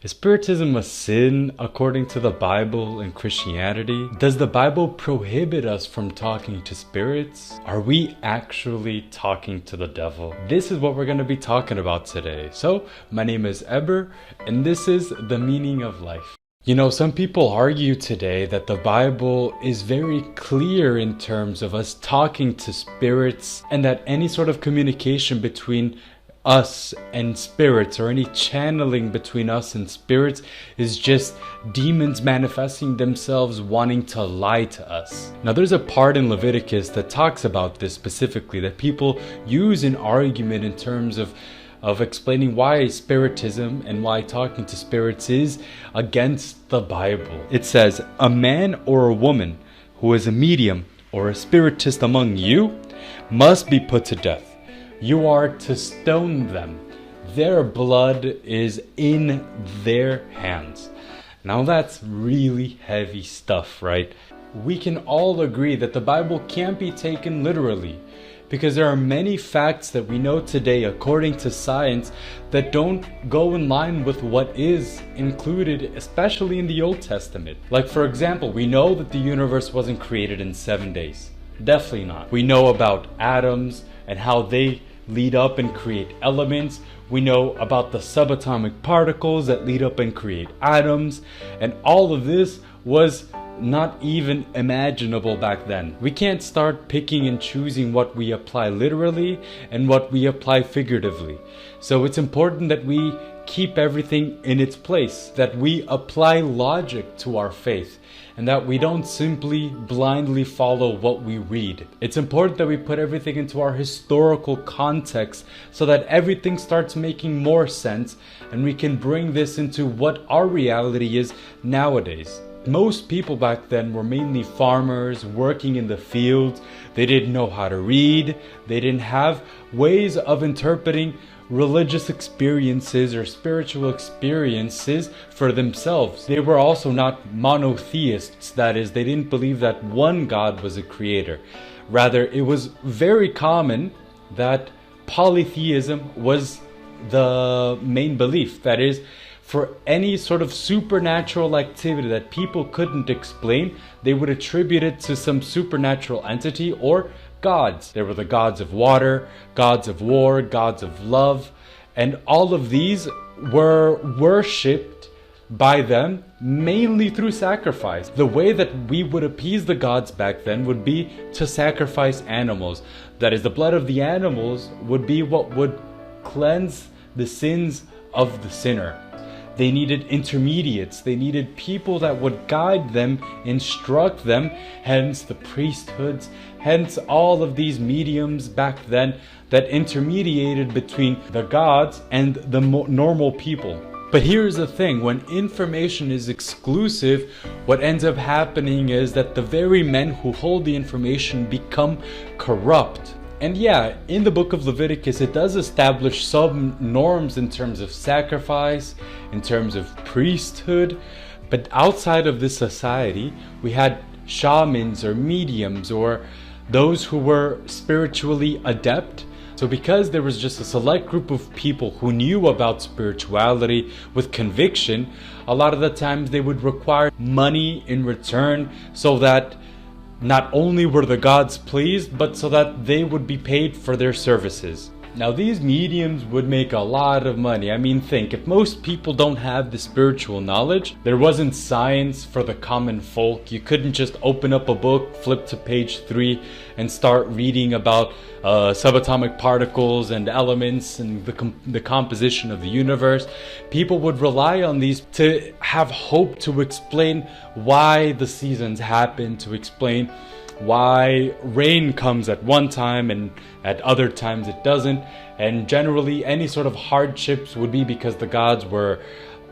Is Spiritism a sin according to the Bible and Christianity? Does the Bible prohibit us from talking to spirits? Are we actually talking to the devil? This is what we're going to be talking about today. So, my name is Eber, and this is The Meaning of Life. You know, some people argue today that the Bible is very clear in terms of us talking to spirits, and that any sort of communication between us and spirits, or any channeling between us and spirits, is just demons manifesting themselves wanting to lie to us. Now there's a part in Leviticus that talks about this specifically, that people use in argument in terms of explaining why spiritism and why talking to spirits is against the Bible. It says, "A man or a woman who is a medium or a spiritist among you must be put to death. You are to stone them. Their blood is in their hands." Now that's really heavy stuff, right? We can all agree that the Bible can't be taken literally, because there are many facts that we know today according to science that don't go in line with what is included, especially in the Old Testament. Like, for example, we know that the universe wasn't created in 7 days. Definitely not. We know about atoms and how they lead up and create elements. We know about the subatomic particles that lead up and create atoms, and all of this was not even imaginable back then. We can't start picking and choosing what we apply literally and what we apply figuratively. So it's important that we keep everything in its place, that we apply logic to our faith, and that we don't simply blindly follow what we read. It's important that we put everything into our historical context so that everything starts making more sense, and we can bring this into what our reality is nowadays. Most people back then were mainly farmers working in the fields. They didn't know how to read. They didn't have ways of interpreting religious experiences or spiritual experiences for themselves. They were also not monotheists, that is, they didn't believe that one God was a creator. Rather, it was very common that polytheism was the main belief. That is, for any sort of supernatural activity that people couldn't explain, they would attribute it to some supernatural entity or gods. There were the gods of water, gods of war, gods of love, and all of these were worshipped by them mainly through sacrifice. The way that we would appease the gods back then would be to sacrifice animals. That is, the blood of the animals would be what would cleanse the sins of the sinner. They needed intermediates. They needed people that would guide them, instruct them, hence the priesthoods, hence all of these mediums back then that intermediated between the gods and the normal people. But here's the thing, when information is exclusive, what ends up happening is that the very men who hold the information become corrupt. And yeah, in the book of Leviticus, it does establish some norms in terms of sacrifice, in terms of priesthood. But outside of this society, we had shamans or mediums or those who were spiritually adept. So because there was just a select group of people who knew about spirituality with conviction, a lot of the times they would require money in return so that not only were the gods pleased, but so that they would be paid for their services. Now these mediums would make a lot of money. I mean, think, if most people don't have the spiritual knowledge, there wasn't science for the common folk. You couldn't just open up a book, flip to page 3, and start reading about subatomic particles and elements and the composition of the universe. People would rely on these to have hope, to explain why the seasons happen, to explain why rain comes at one time and at other times it doesn't, and generally any sort of hardships would be because the gods were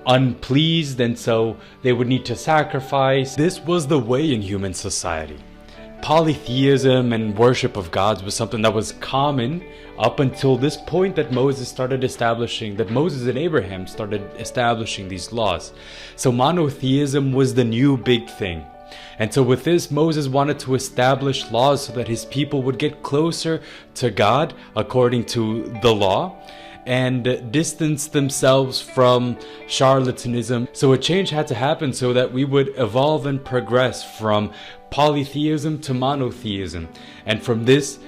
unpleased and so they would need to sacrifice. This was the way in human society. Polytheism and worship of gods was something that was common up until this point that Moses and Abraham started establishing these laws. So monotheism was the new big thing. And so with this, Moses wanted to establish laws so that his people would get closer to God according to the law. and distance themselves from charlatanism. So a change had to happen so that we would evolve and progress from polytheism to monotheism. And from this,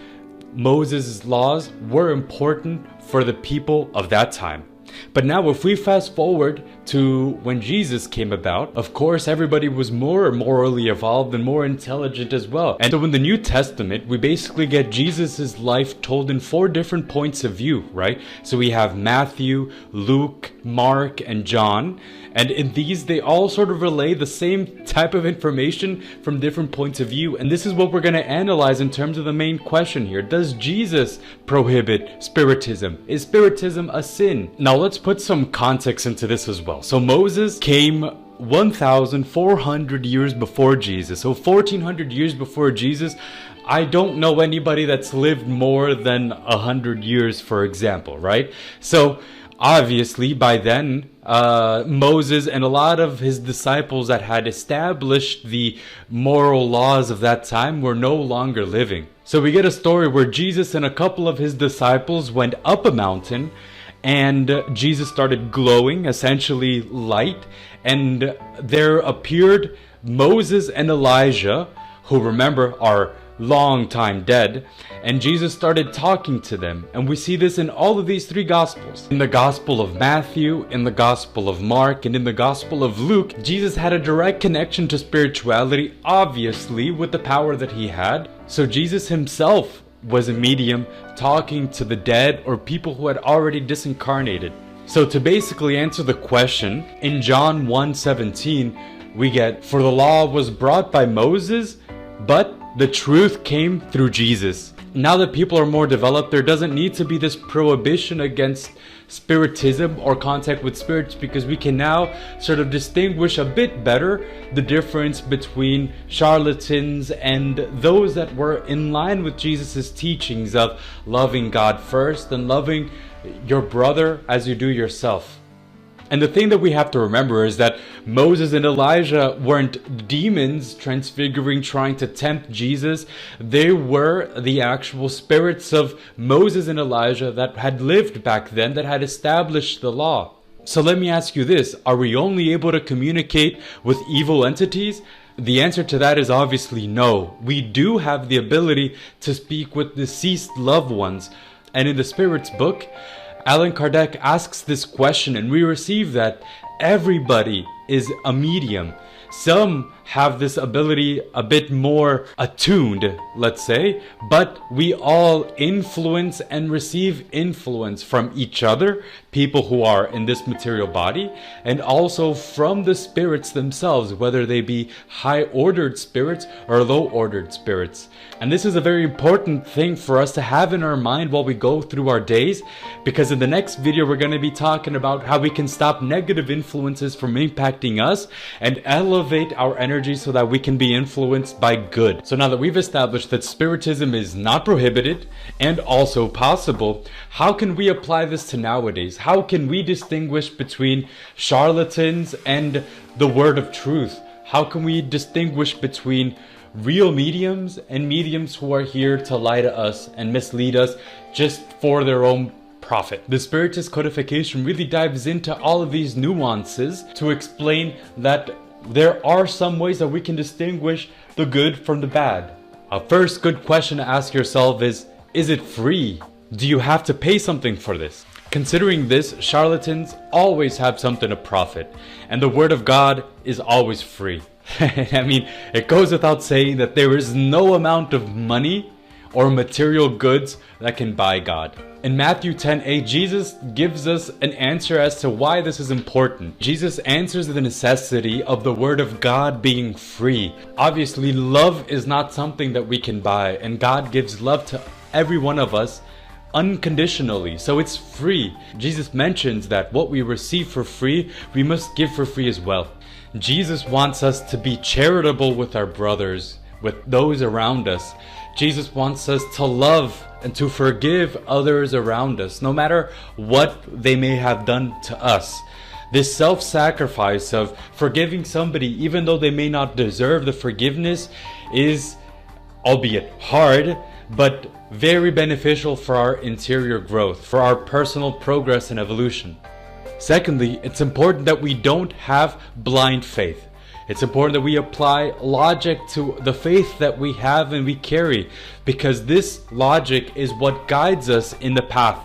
Moses' laws were important for the people of that time. But now if we fast forward to when Jesus came about, of course everybody was more morally evolved and more intelligent as well. And so in the New Testament, we basically get Jesus' life told in 4 different points of view, right? So we have Matthew, Luke, Mark, and John. And in these, they all sort of relay the same type of information from different points of view. And this is what we're going to analyze in terms of the main question here. Does Jesus prohibit Spiritism? Is Spiritism a sin? Now let's put some context into this as well. So Moses came 1,400 years before Jesus. So 1,400 years before Jesus. I don't know anybody that's lived more than 100 years, for example, right? So obviously by then, Moses and a lot of his disciples that had established the moral laws of that time were no longer living. So we get a story where Jesus and a couple of his disciples went up a mountain, and Jesus started glowing, essentially light, and there appeared Moses and Elijah, who, remember, are long time dead, and Jesus started talking to them. And we see this in all of these 3 Gospels. In the Gospel of Matthew, in the Gospel of Mark, and in the Gospel of Luke, Jesus had a direct connection to spirituality, obviously, with the power that he had. So Jesus himself was a medium talking to the dead or people who had already disincarnated. So to basically answer the question, in John 1:17, we get, "For the law was brought by Moses, but the truth came through Jesus." Now that people are more developed, there doesn't need to be this prohibition against Spiritism or contact with spirits, because we can now sort of distinguish a bit better the difference between charlatans and those that were in line with Jesus' teachings of loving God first and loving your brother as you do yourself. And the thing that we have to remember is that Moses and Elijah weren't demons transfiguring, trying to tempt Jesus. They were the actual spirits of Moses and Elijah that had lived back then, that had established the law. So let me ask you this. Are we only able to communicate with evil entities? The answer to that is obviously no. We do have the ability to speak with deceased loved ones. And in the Spirit's book, Allan Kardec asks this question, and we receive that everybody is a medium. Some have this ability a bit more attuned, let's say, but we all influence and receive influence from each other, people who are in this material body, and also from the spirits themselves, whether they be high-ordered spirits or low-ordered spirits. And this is a very important thing for us to have in our mind while we go through our days, because in the next video we're going to be talking about how we can stop negative influences from impacting us and elevate our energy so that we can be influenced by good. So now that we've established that Spiritism is not prohibited and also possible, how can we apply this to nowadays? How can we distinguish between charlatans and the word of truth? How can we distinguish between real mediums and mediums who are here to lie to us and mislead us just for their own profit? The Spiritist codification really dives into all of these nuances to explain that there are some ways that we can distinguish the good from the bad. A first good question to ask yourself is it free? Do you have to pay something for this? Considering this, charlatans always have something to profit, and the word of God is always free. I mean, it goes without saying that there is no amount of money or material goods that can buy God. In Matthew 10:8, Jesus gives us an answer as to why this is important. Jesus answers the necessity of the word of God being free. Obviously, love is not something that we can buy, and God gives love to every one of us unconditionally, so it's free. Jesus mentions that what we receive for free, we must give for free as well. Jesus wants us to be charitable with our brothers, with those around us. Jesus wants us to love and to forgive others around us, no matter what they may have done to us. This self-sacrifice of forgiving somebody, even though they may not deserve the forgiveness, is, albeit hard, but very beneficial for our interior growth, for our personal progress and evolution. Secondly, it's important that we don't have blind faith. It's important that we apply logic to the faith that we have and we carry, because this logic is what guides us in the path.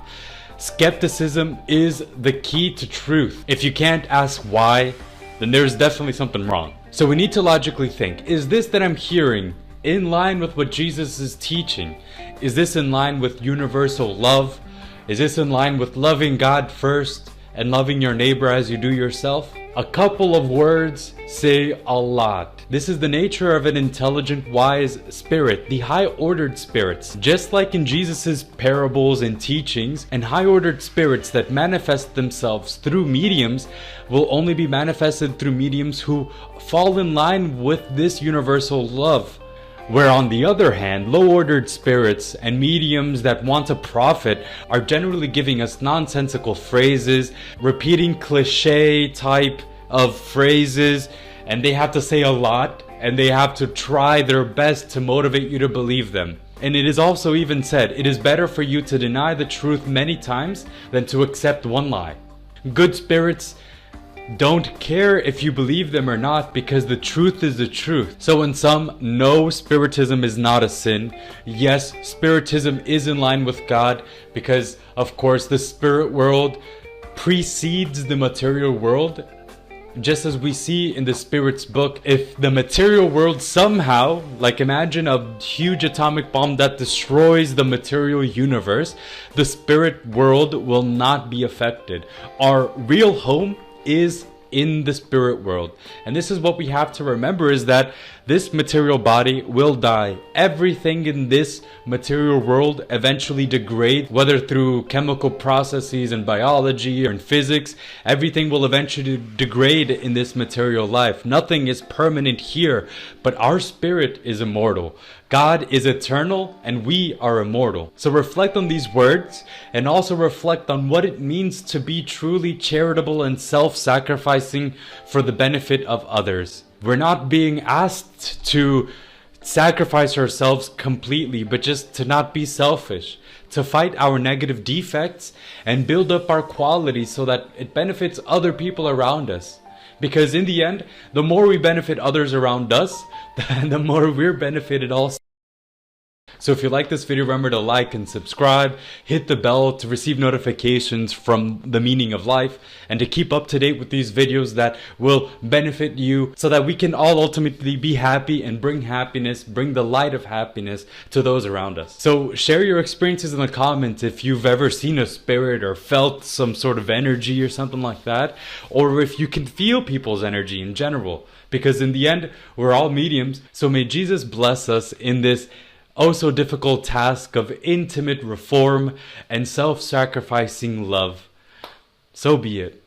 Skepticism is the key to truth. If you can't ask why, then there's definitely something wrong. So we need to logically think, is this that I'm hearing in line with what Jesus is teaching? Is this in line with universal love? Is this in line with loving God first and loving your neighbor as you do yourself? A couple of words say a lot. This is the nature of an intelligent, wise spirit, the high-ordered spirits. Just like in Jesus' parables and teachings, and high-ordered spirits that manifest themselves through mediums will only be manifested through mediums who fall in line with this universal love. Where on the other hand, low-ordered spirits and mediums that want to profit are generally giving us nonsensical phrases, repeating cliche type of phrases, and they have to say a lot, and they have to try their best to motivate you to believe them. And it is also even said, it is better for you to deny the truth many times than to accept one lie. Good spirits don't care if you believe them or not, because the truth is the truth. So in sum, no, Spiritism is not a sin. Yes, Spiritism is in line with God, because of course the spirit world precedes the material world. Just as we see in the Spirit's book, if the material world somehow, like imagine a huge atomic bomb that destroys the material universe, the spirit world will not be affected. Our real home is in the spirit world. And this is what we have to remember, is that this material body will die. Everything in this material world eventually degrades, whether through chemical processes in biology or in physics. Everything will eventually degrade in this material life. Nothing is permanent here, but our spirit is immortal. God is eternal and we are immortal. So reflect on these words, and also reflect on what it means to be truly charitable and self-sacrificing for the benefit of others. We're not being asked to sacrifice ourselves completely, but just to not be selfish, to fight our negative defects and build up our qualities so that it benefits other people around us. Because in the end, the more we benefit others around us, the more we're benefited also. So if you like this video, remember to like and subscribe, hit the bell to receive notifications from the meaning of life, and to keep up to date with these videos that will benefit you, so that we can all ultimately be happy and bring happiness, bring the light of happiness to those around us. So share your experiences in the comments if you've ever seen a spirit or felt some sort of energy or something like that, or if you can feel people's energy in general, because in the end, we're all mediums. So may Jesus bless us in this oh so difficult task of intimate reform and self-sacrificing love. So be it.